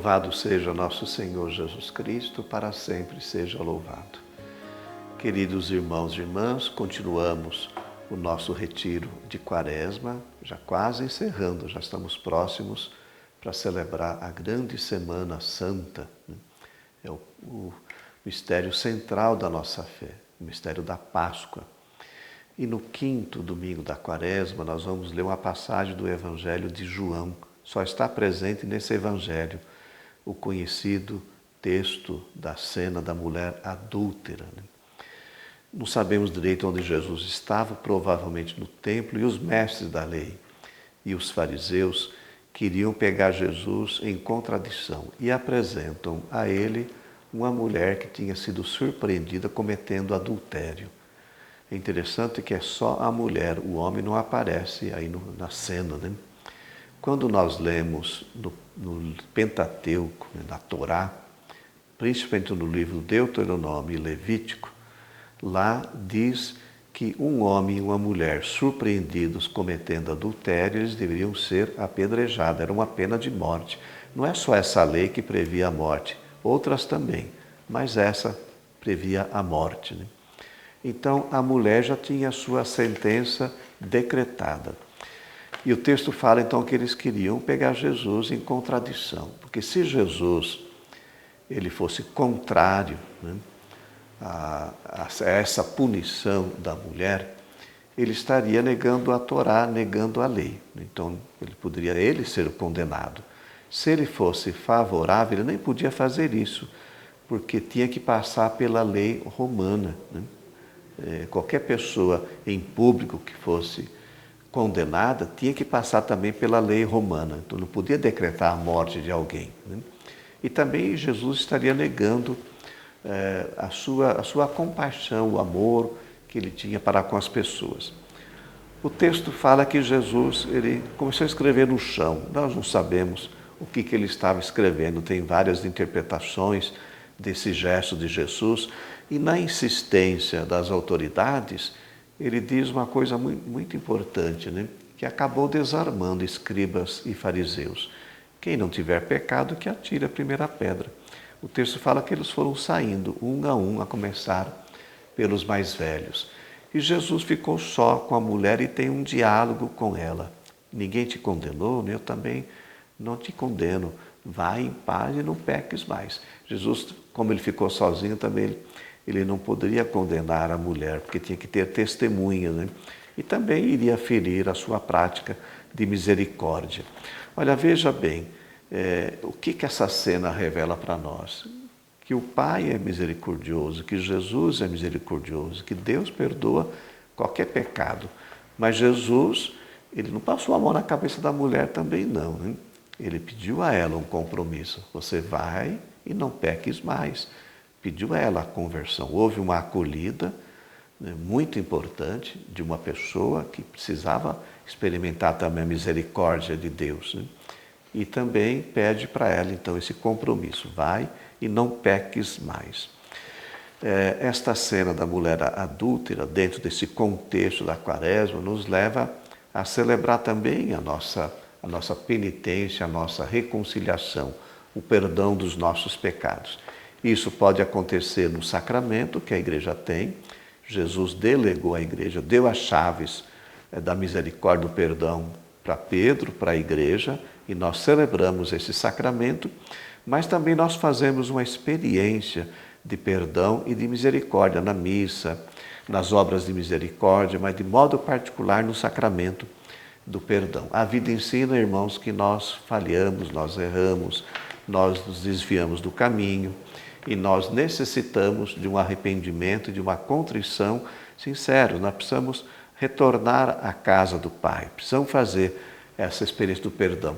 Louvado seja nosso Senhor Jesus Cristo, para sempre seja louvado. Queridos irmãos e irmãs, continuamos o nosso retiro de Quaresma, já quase encerrando, já estamos próximos para celebrar a grande Semana Santa. É o mistério central da nossa fé, o mistério da Páscoa. E no quinto domingo da Quaresma, nós vamos ler uma passagem do Evangelho de João. Só está presente nesse Evangelho o conhecido texto da cena da mulher adúltera. Não sabemos direito onde Jesus estava, provavelmente no templo, e os mestres da lei e os fariseus queriam pegar Jesus em contradição e apresentam a ele uma mulher que tinha sido surpreendida cometendo adultério. É interessante que é só a mulher, o homem não aparece aí na cena, né? Quando nós lemos no Pentateuco, na Torá, principalmente no livro Deuteronômio e Levítico, lá diz que um homem e uma mulher surpreendidos cometendo adultério, eles deveriam ser apedrejados, era uma pena de morte. Não é só essa lei que previa a morte, outras também, mas essa previa a morte, né? Então, a mulher já tinha a sua sentença decretada. E o texto fala, então, que eles queriam pegar Jesus em contradição. Porque se Jesus ele fosse contrário, né, a essa punição da mulher, ele estaria negando a Torá, negando a lei. Então, ele poderia ser condenado. Se ele fosse favorável, ele nem podia fazer isso, porque tinha que passar pela lei romana, né? Qualquer pessoa em público que fosse condenada tinha que passar também pela lei romana. Então não podia decretar a morte de alguém, né? E também Jesus estaria negando a sua compaixão, o amor que ele tinha para com as pessoas. O texto fala que Jesus ele começou a escrever no chão. Nós não sabemos o que ele estava escrevendo. Tem várias interpretações desse gesto de Jesus. E na insistência das autoridades, ele diz uma coisa muito, muito importante, né? Que acabou desarmando escribas e fariseus. Quem não tiver pecado, que atire a primeira pedra. O texto fala que eles foram saindo, um, a começar pelos mais velhos. E Jesus ficou só com a mulher e tem um diálogo com ela. Ninguém te condenou, eu também não te condeno. Vai em paz e não peques mais. Jesus, como ele ficou sozinho, também ele não poderia condenar a mulher, porque tinha que ter testemunha, né? E também iria ferir a sua prática de misericórdia. Olha, veja bem, o que essa cena revela para nós? Que o Pai é misericordioso, que Jesus é misericordioso, que Deus perdoa qualquer pecado. Mas Jesus, ele não passou a mão na cabeça da mulher também não, né? Ele pediu a ela um compromisso. Você vai e não peques mais. Pediu a ela a conversão. Houve uma acolhida, né, muito importante de uma pessoa que precisava experimentar também a misericórdia de Deus, né? E também pede para ela, então, esse compromisso. Vai e não peques mais. Esta cena da mulher adúltera, dentro desse contexto da Quaresma, nos leva a celebrar também a nossa penitência, a nossa reconciliação, o perdão dos nossos pecados. Isso pode acontecer no sacramento que a igreja tem. Jesus delegou à igreja, deu as chaves da misericórdia do perdão para Pedro, para a igreja, e nós celebramos esse sacramento, mas também nós fazemos uma experiência de perdão e de misericórdia na missa, nas obras de misericórdia, mas de modo particular no sacramento do perdão. A vida ensina, irmãos, que nós falhamos, nós erramos, nós nos desviamos do caminho e nós necessitamos de um arrependimento, de uma contrição sincera. Nós precisamos retornar à casa do Pai, precisamos fazer essa experiência do perdão.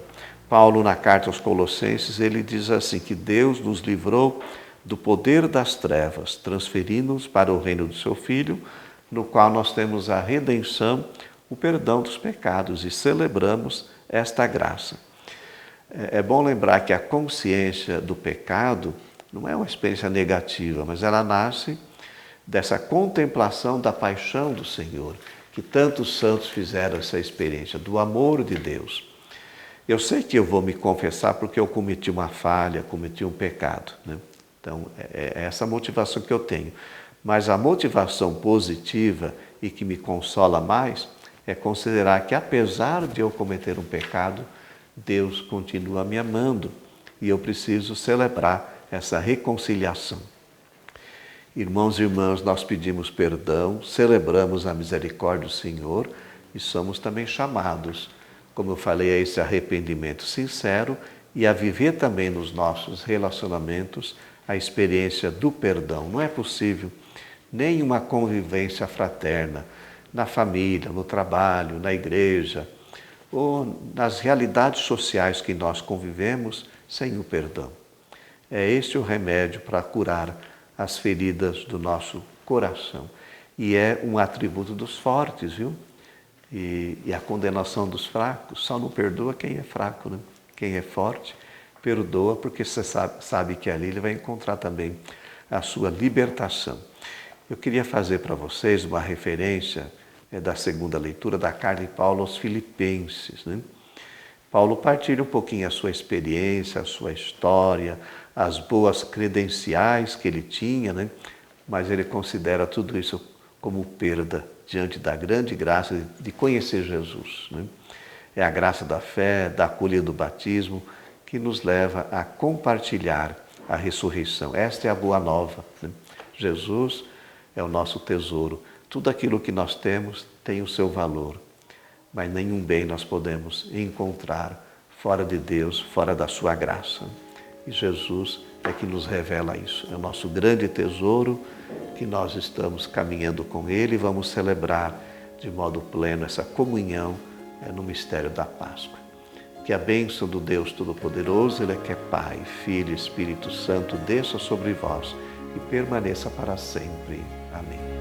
Paulo, na carta aos Colossenses, ele diz assim, que Deus nos livrou do poder das trevas, transferindo-nos para o reino do seu Filho, no qual nós temos a redenção, o perdão dos pecados, e celebramos esta graça. É bom lembrar que a consciência do pecado não é uma experiência negativa, mas ela nasce dessa contemplação da paixão do Senhor, que tantos santos fizeram essa experiência, do amor de Deus. Eu sei que eu vou me confessar porque eu cometi uma falha, cometi um pecado, né? Então, é essa motivação que eu tenho. Mas a motivação positiva e que me consola mais é considerar que, apesar de eu cometer um pecado, Deus continua me amando e eu preciso celebrar essa reconciliação. Irmãos e irmãs, nós pedimos perdão, celebramos a misericórdia do Senhor e somos também chamados, como eu falei, a esse arrependimento sincero e a viver também nos nossos relacionamentos a experiência do perdão. Não é possível nenhuma convivência fraterna na família, no trabalho, na igreja ou nas realidades sociais que nós convivemos sem o perdão. É este o remédio para curar as feridas do nosso coração. E é um atributo dos fortes, viu? E a condenação dos fracos só não perdoa quem é fraco, né? Quem é forte perdoa porque você sabe que ali ele vai encontrar também a sua libertação. Eu queria fazer para vocês uma referência da segunda leitura da carta de Paulo aos Filipenses, né? Paulo partilha um pouquinho a sua experiência, a sua história, as boas credenciais que ele tinha, né? Mas ele considera tudo isso como perda diante da grande graça de conhecer Jesus, né? É a graça da fé, da acolhida do batismo, que nos leva a compartilhar a ressurreição. Esta é a boa nova, né? Jesus é o nosso tesouro. Tudo aquilo que nós temos tem o seu valor, mas nenhum bem nós podemos encontrar fora de Deus, fora da sua graça. E Jesus é que nos revela isso. É o nosso grande tesouro que nós estamos caminhando com Ele e vamos celebrar de modo pleno essa comunhão no mistério da Páscoa. Que a bênção do Deus Todo-Poderoso, Ele que é Pai, Filho e Espírito Santo, desça sobre vós e permaneça para sempre. Amém.